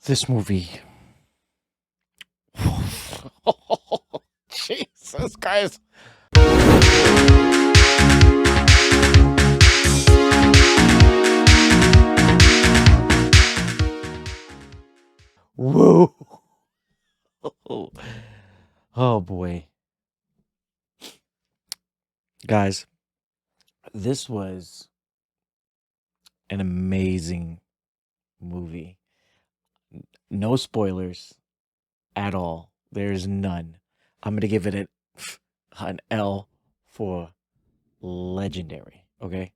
This movie. Jesus, guys. Whoa. Oh boy. Guys, this was an amazing movie. No spoilers at all. There's none. I'm going to give it an L for legendary, okay?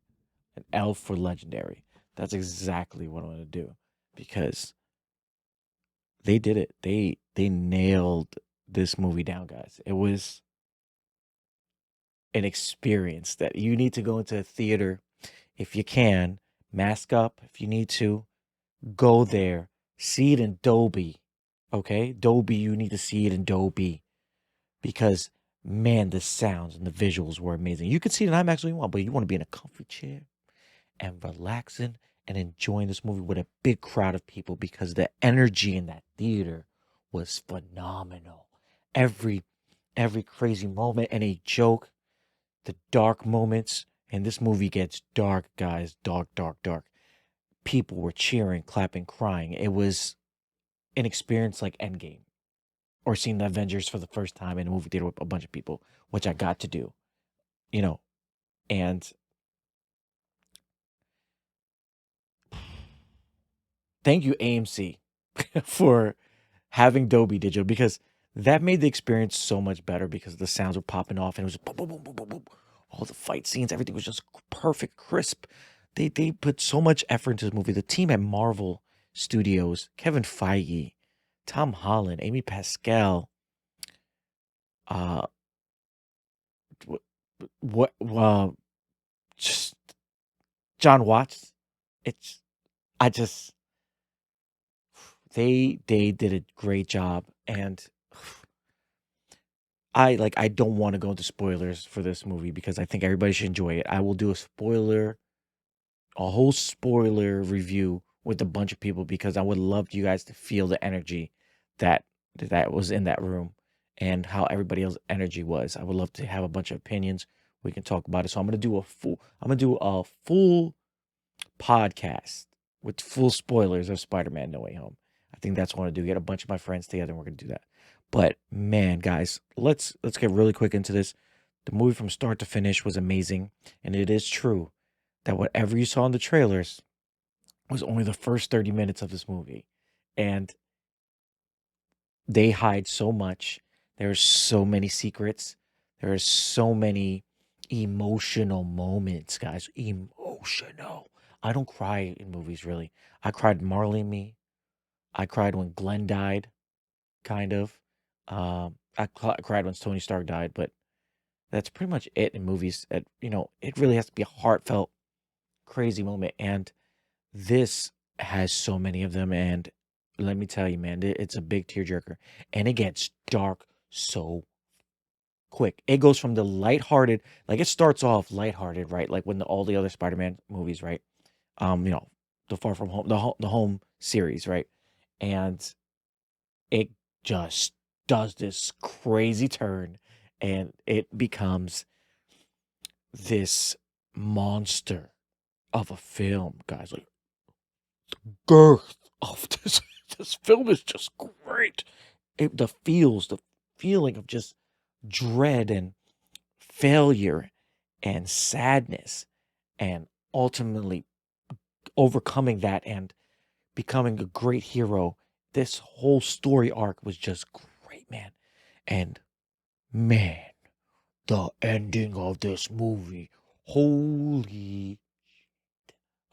An L for legendary. That's exactly what I'm going to do because they did it. They nailed this movie down, guys. It was an experience that you need to go into a theater if you can, mask up if you need to, go there, see it in Dolby. Okay? Dolby, you need to see it in Dolby because man, the sounds and the visuals were amazing. You could see it in IMAX if you want, but you want to be in a comfy chair and relaxing and enjoying this movie with a big crowd of people because the energy in that theater was phenomenal. Every every crazy moment and a joke, the dark moments, and this movie gets dark, guys, dark, dark, dark. People were cheering, clapping, crying. It was an experience like Endgame or seeing the Avengers for the first time in a movie theater with a bunch of people, which I got to do, you know. And thank you, AMC, for having Dolby Digital because that made the experience so much better because the sounds were popping off and it was boom, boom, boom, boom, boom, boom. All the fight scenes, everything was just perfect, crisp. They put so much effort into this movie. The team at Marvel Studios, Kevin Feige, Tom Holland, Amy Pascal, uh, what, just John Watts. It's I just they did a great job and I don't want to go into spoilers for this movie because I think everybody should enjoy it. I will do a whole spoiler review with a bunch of people because I would love you guys to feel the energy that that was in that room and how everybody else's energy was. I would love to have a bunch of opinions. We can talk about it. So I'm gonna do a full podcast with full spoilers of Spider-Man No Way Home. I think that's what I want to do. Get a bunch of my friends together and we're gonna do that. But man, guys, let's get really quick into this. The movie from start to finish was amazing, and it is true that whatever you saw in the trailers was only the first 30 minutes of this movie. And they hide so much. There's so many secrets. There are so many emotional moments, guys. Emotional. I don't cry in movies really. I cried Marley and Me. I cried when Glenn died, kind of. I cried when Tony Stark died, but that's pretty much it in movies. It really has to be a heartfelt, crazy moment, and this has so many of them. And let me tell you, man, it's a big tearjerker, and it gets dark so quick. It goes from the lighthearted, like it starts off lighthearted, right? Like when all the other Spider-Man movies, right? You know, the Far From Home, the Home series, right? And it just does this crazy turn, and it becomes this monster of a film, guys. Like girth of this this film is just great. The feeling of just dread and failure and sadness and ultimately overcoming that and becoming a great hero. This whole story arc was just great, man. And man, the ending of this movie, holy,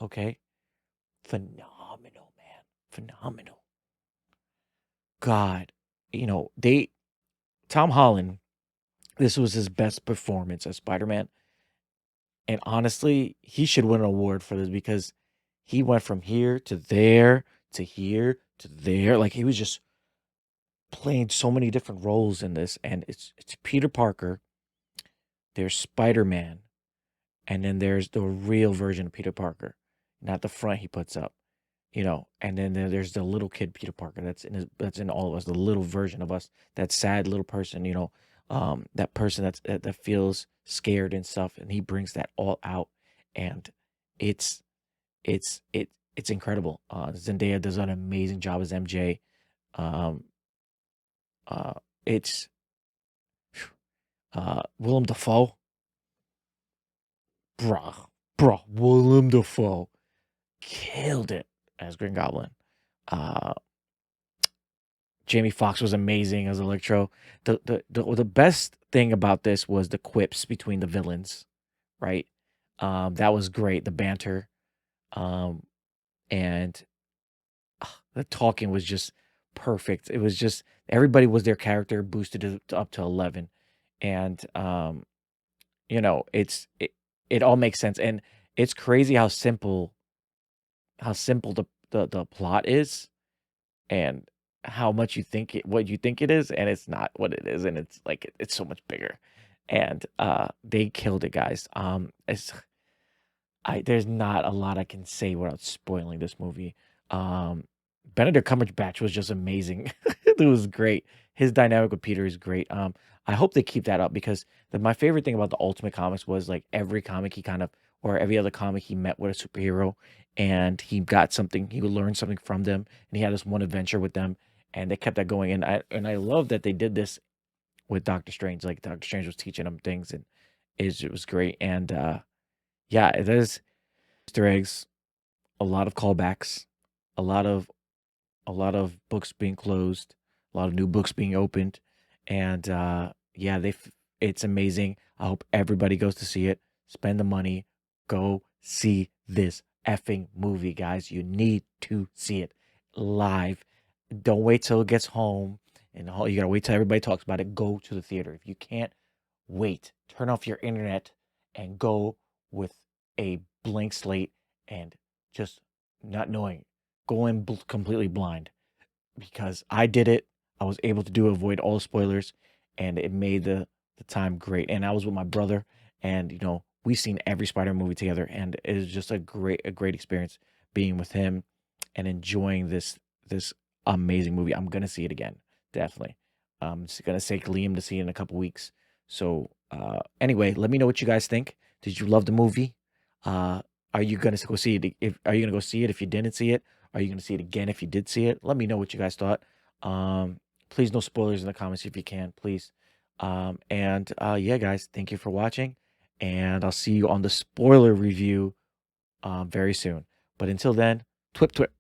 okay, phenomenal, man, phenomenal. God, Tom Holland, this was his best performance as Spider-Man. And honestly, he should win an award for this because he went from here to there to here to there. Like he was just playing so many different roles in this. And it's Peter Parker, there's Spider-Man, and then there's the real version of Peter Parker, not the front he puts up. And then there's the little kid Peter Parker that's in all of us, the little version of us, that sad little person, that person that feels scared and stuff, and he brings that all out, and it's it's incredible. Zendaya does an amazing job as MJ. Um, uh, it's Willem Dafoe, Willem Dafoe killed it as Green Goblin. Uh, Jamie Foxx was amazing as Electro. The best thing about this was the quips between the villains, right? That was great. The banter, um, and the talking was just perfect. It was just everybody was their character boosted up to 11, and it all makes sense, and it's crazy how simple the plot is, and how much what you think it is, and it's not what it is, and it's like it's so much bigger, and they killed it, guys. There's not a lot I can say without spoiling this movie. Um, Benedict Cumberbatch was just amazing. It was great. His dynamic with Peter is great. I hope they keep that up because my favorite thing about the Ultimate Comics was like every comic he kind of or every other comic he met with a superhero and he got something, he would learn something from them, and he had this one adventure with them, and they kept that going. And I love that they did this with Doctor Strange. Like Doctor Strange was teaching him things, and it was great. And yeah, there's Easter eggs, a lot of callbacks, a lot of books being closed, a lot of new books being opened, and yeah, it's amazing. I hope everybody goes to see it. Spend the money, go see this effing movie, guys. You need to see it live. Don't wait till it gets home, and you gotta wait till everybody talks about it. Go to the theater. If you can't wait, turn off your internet and go with a blank slate and just not knowing. Go in completely blind because I did it. I was able to avoid all spoilers, and it made the time great. And I was with my brother, and we seen every Spider movie together, and it was just a great experience being with him and enjoying this amazing movie. I'm gonna see it again, definitely. I'm just gonna take Liam to see it in a couple weeks. So anyway, let me know what you guys think. Did you love the movie? Uh, are you gonna go see it? If are you gonna go see it if you didn't see it? Are you gonna see it again if you did see it? Let me know what you guys thought. Please no spoilers in the comments if you can, please. And yeah, guys, thank you for watching, and I'll see you on the spoiler review very soon. But until then, twip twip.